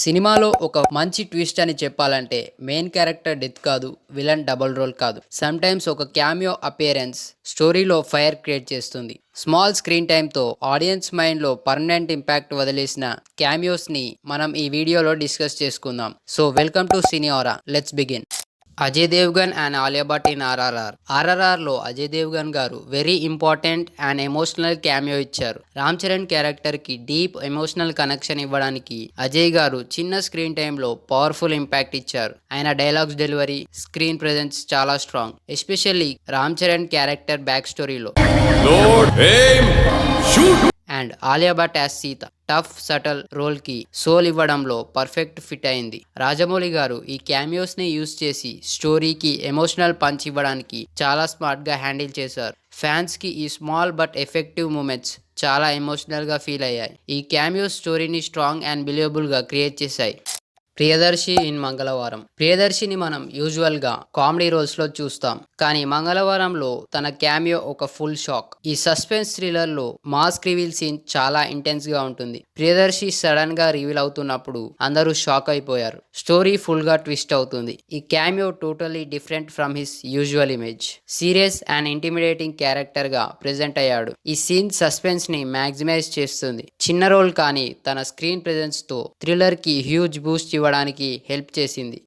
సినిమాలో ఒక మంచి ట్విస్ట్ అని చెప్పాలంటే మెయిన్ క్యారెక్టర్ డెత్ కాదు, విలన్ డబుల్ రోల్ కాదు. సమ్ టైమ్స్ ఒక క్యామియో అపియరెన్స్ స్టోరీలో ఫైర్ క్రియేట్ చేస్తుంది. స్మాల్ స్క్రీన్ టైంతో ఆడియన్స్ మైండ్లో పర్మనెంట్ ఇంపాక్ట్ వదిలేసిన క్యామియోస్ని మనం ఈ వీడియోలో డిస్కస్ చేసుకుందాం. సో వెల్కమ్ టు సినిఆరా, let's begin. Ajay Devgn and Alia Bhatt in ఆర్ఆర్ఆర్లో అజయ్ దేవ్గన్ గారు very important and emotional cameo ఇచ్చారు. రామ్ చరణ్ క్యారెక్టర్కి డీప్ ఎమోషనల్ కనెక్షన్ ఇవ్వడానికి అజయ్ గారు చిన్న స్క్రీన్ టైంలో పవర్ఫుల్ ఇంపాక్ట్ ఇచ్చారు. ఆయన డైలాగ్స్ డెలివరీ, స్క్రీన్ ప్రెజెన్స్ చాలా strong, especially Ram Charan character back స్టోరీలో. And Alia Bhatt as Sita tough subtle role కి సోల్ ఇవ్వడంలో పర్ఫెక్ట్ ఫిట్ అయింది. రాజమౌళి గారు ఈ క్యామియోస్ ని యూజ్ చేసి స్టోరీకి ఎమోషనల్ పంచ్ ఇవ్వడానికి చాలా స్మార్ట్ గా హ్యాండిల్ చేశారు. ఫ్యాన్స్ కి ఈ స్మాల్ బట్ ఎఫెక్టివ్ మూమెంట్స్ చాలా ఎమోషనల్ గా ఫీల్ అయ్యాయి. ఈ క్యామియోస్ స్టోరీని స్ట్రాంగ్ అండ్ బిలీవబుల్ గా క్రియేట్ చేశాయి. ప్రియదర్శి ఇన్ మంగళవారం. ప్రియదర్శిని మనం యూజువల్ గా కామెడీ రోల్స్ లో చూస్తాం, కానీ మంగళవారంలో తన క్యామియో ఒక ఫుల్ షాక్. ఈ సస్పెన్స్ థ్రిల్లర్ లో మాస్క్ రివీల్ సీన్ చాలా ఇంటెన్స్ గా ఉంటుంది. ప్రియదర్శి సడన్ గా రివీల్ అవుతున్నప్పుడు అందరూ షాక్ అయిపోయారు. స్టోరీ ఫుల్ గా ట్విస్ట్ అవుతుంది. ఈ cameo totally different from his usual image. Serious and intimidating character గా ప్రెజెంట్ అయ్యాడు. ఈ సీన్ సస్పెన్స్ ని మ్యాక్సిమైజ్ చేస్తుంది. చిన్న రోల్ కానీ తన స్క్రీన్ ప్రెజెన్స్ తో థ్రిల్లర్ కి హ్యూజ్ బూస్ట్ ఇవ్వడానికి హెల్ప్ చేసింది.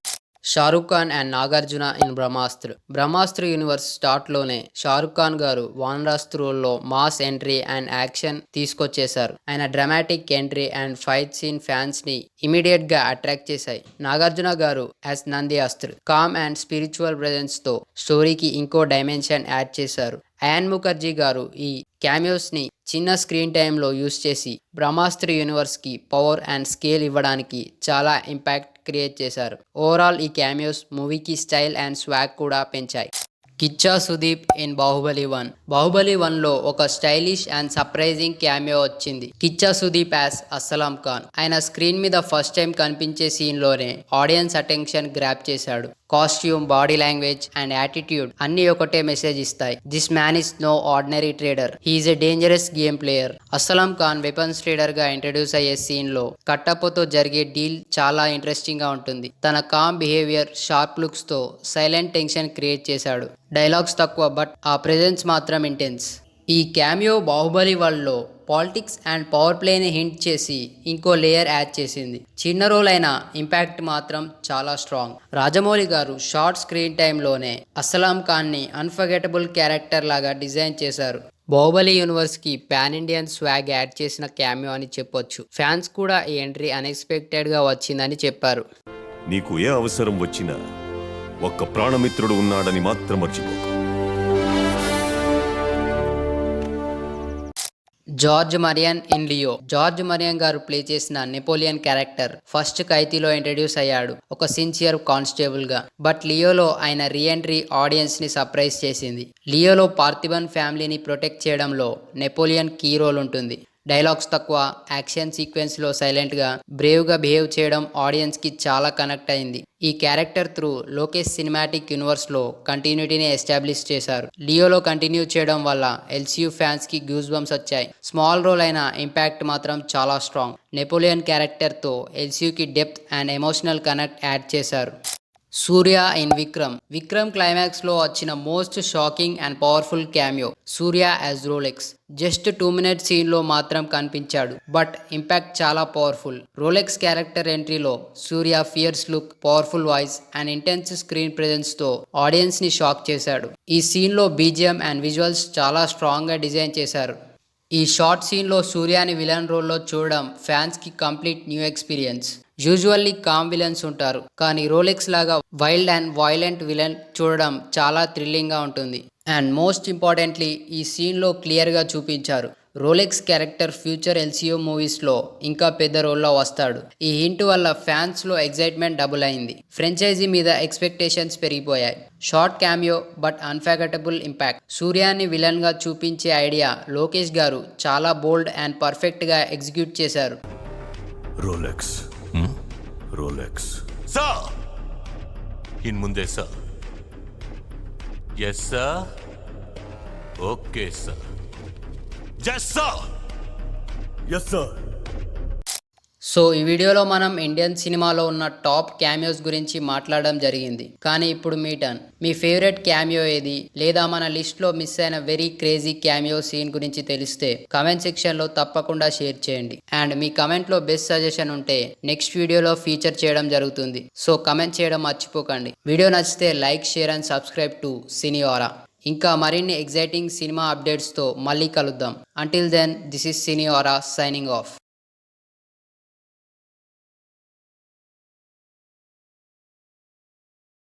Shahrukh Khan and Nagarjuna in Brahmastra universe start లోనే షారుఖ్ ఖాన్ గారు వానరాస్త్రుల్లో మాస్ ఎంట్రీ అండ్ యాక్షన్ తీసుకొచ్చేశారు. ఆయన dramatic entry and fight scene fans ని ఇమీడియట్ గా అట్రాక్ట్ చేశాయి. నాగార్జున గారు యాజ్ నంది అస్త్ర కామ్ అండ్ స్పిరిచువల్ ప్రెజెన్స్ తో స్టోరీకి ఇంకో డైమెన్షన్ యాడ్ చేశారు. అయాన్ ముఖర్జీ గారు ఈ క్యామియోస్ ని చిన్న స్క్రీన్ టైంలో యూస్ చేసి బ్రహ్మాస్త్ర యూనివర్స్ కి పవర్ అండ్ స్కేల్ ఇవ్వడానికి చాలా ఇంపాక్ట్ క్రియేట్ చేశారు. ఓవరాల్ ఈ క్యామియోస్ మూవీకి స్టైల్ అండ్ స్వాగ్ కూడా పెంచాయి. కిచ్చా సుదీప్ ఇన్ బాహుబలి 1లో ఒక స్టైలిష్ అండ్ సర్ప్రైజింగ్ క్యామియో వచ్చింది. కిచ్చా సుదీప్ యాజ్ అస్సలాం ఖాన్. ఆయన స్క్రీన్ మీద ఫస్ట్ టైం కనిపించే సీన్ లోనే ఆడియన్స్ అటెన్షన్ గ్రాప్ చేశాడు. Costume, body language and attitude అన్ని ఒకటే మెసేజ్ ఇస్తాయి. This man is no ordinary trader, he's a dangerous game player. Aslam Khan weapons trader గా ఇంట్రడ్యూస్ అయ్యే సీన్ లో కట్టప్పతో జరిగే డీల్ చాలా ఇంట్రెస్టింగ్ గా ఉంటుంది. తన కామ్ బిహేవియర్, షార్ప్ లుక్స్ తో సైలెంట్ టెన్షన్ క్రియేట్ చేశాడు. డైలాగ్స్ తక్కువ బట్ ఆ ప్రెజెన్స్ మాత్రం ఇంటెన్స్. ఈ క్యామియో బాహుబలి వరల్డ్లో పాలిటిక్స్ అండ్ పవర్ ప్లేని హింట్ చేసి ఇంకో లేయర్ యాడ్ చేసింది. చిన్న రోల్ అయిన ఇంపాక్ట్ మాత్రం చాలా స్ట్రాంగ్. రాజమౌళి గారు షార్ట్ స్క్రీన్ టైంలోనే అస్సలాం ఖాన్ ని అన్ఫర్గెటబుల్ క్యారెక్టర్ లాగా డిజైన్ చేశారు. బాహుబలి యూనివర్స్ కి పాన్ ఇండియన్ స్వాగ్ యాడ్ చేసిన క్యామియో అని చెప్పొచ్చు. ఫ్యాన్స్ కూడా ఈ ఎంట్రీ అన్ఎక్స్పెక్టెడ్ గా వచ్చిందని చెప్పారు. నీకు ఏ అవసరం వచ్చినా ఒక్క ప్రాణమిత్రుడు ఉన్నాడని మాత్రం మర్చిపోకు. George Marrion in Leo. George Marrion గారు ప్లే చేసిన నెపోలియన్ క్యారెక్టర్ ఫస్ట్ ఖైదీలో ఇంట్రడ్యూస్ అయ్యాడు ఒక సిన్సియర్ కానిస్టేబుల్ గా. బట్ లియోలో ఆయన రీఎంట్రీ ఆడియన్స్ ని సర్ప్రైజ్ చేసింది. లియోలో పార్థిబన్ ఫ్యామిలీని ప్రొటెక్ట్ చేయడంలో నెపోలియన్ కీ రోల్ ఉంటుంది. డైలాగ్స్ తక్కువ, యాక్షన్ సీక్వెన్స్ లో సైలెంట్ గా బ్రేవ్ గా బిహేవ్ చేయడం ఆడియన్స్ కి చాలా కనెక్ట్ అయింది. ఈ character through Lokesh cinematic universe లో కంటిన్యూటీని ఎస్టాబ్లిష్ చేశారు. లియోలో కంటిన్యూ చేయడం వల్ల ఎల్సీయూ ఫ్యాన్స్ కి గ్యూస్ బంప్స్ వచ్చాయి. స్మాల్ రోల్ అయిన ఇంపాక్ట్ మాత్రం చాలా స్ట్రాంగ్. నెపోలియన్ క్యారెక్టర్ తో ఎల్సీయూకి depth and emotional connect add చేశారు. సూర్య ఇన్ విక్రమ్ క్లైమాక్స్ లో వచ్చిన most shocking and powerful cameo Suriya as Rolex. Just 2 minute scene లో మాత్రం కనిపించాడు, బట్ ఇంపాక్ట్ చాలా పవర్ఫుల్. రోలెక్స్ క్యారెక్టర్ ఎంట్రీలో Suriya fierce look, powerful voice and intense screen presence తో ఆడియన్స్ ని షాక్ చేశాడు. ఈ సీన్ లో బీజిఎం అండ్ విజువల్స్ చాలా స్ట్రాంగ్ గా డిజైన్ చేశారు. ఈ షార్ట్ సీన్ లో సూర్యాని విలన్ రోల్లో చూడడం ఫ్యాన్స్ కి complete new experience. Usually calm villains ఉంటారు, కానీ రోలెక్స్ లాగా వైల్డ్ అండ్ వైలెంట్ విలన్ చూడడం చాలా థ్రిల్లింగ్ గా ఉంటుంది. అండ్ మోస్ట్ ఇంపార్టెంట్లీ ఈ సీన్ లో క్లియర్ గా చూపించారు Rolex character future LCU movies లో ఇంకా పెద్ద రోల్లో వస్తాడు. ఈ హింట్ వల్ల ఫ్యాన్స్ లో ఎక్సైట్మెంట్ డబుల్ అయింది. ఫ్రాంచైజీ మీద ఎక్స్పెక్టేషన్స్ పెరిగిపోయాయి. Short cameo but unforgettable impact. సూర్యాని విలన్ గా చూపించే ఐడియా లోకేష్ గారు చాలా బోల్డ్ అండ్ పర్ఫెక్ట్ గా ఎగ్జిక్యూట్ చేశారు. రోలెక్స్ సార్ ఇన్ ముందే sir. Yes sir. Okay sir. Yes sir. Yes sir. So ఈ వీడియోలో మనం ఇండియన్ సినిమాలో ఉన్న టాప్ క్యామియోస్ గురించి మాట్లాడడం జరిగింది. కానీ ఇప్పుడు మీ టర్న్. మీ ఫేవరెట్ క్యామియో ఏది, లేదా మన లిస్ట్ లో మిస్ అయిన వెరీ క్రేజీ క్యామియో సీన్ గురించి తెలిస్తే కమెంట్ సెక్షన్ లో తప్పకుండా షేర్ చేయండి. అండ్ మీ కమెంట్ లో బెస్ట్ సజెషన్ ఉంటే నెక్స్ట్ వీడియోలో ఫీచర్ చేయడం జరుగుతుంది. సో కమెంట్ చేయడం మర్చిపోకండి. వీడియో నచ్చితే like, share and subscribe to Signora. ఇంకా మరిన్ని ఎగ్జైటింగ్ సినిమా అప్డేట్స్తో మళ్ళీ కలుద్దాం. Until then, this is Signora signing of.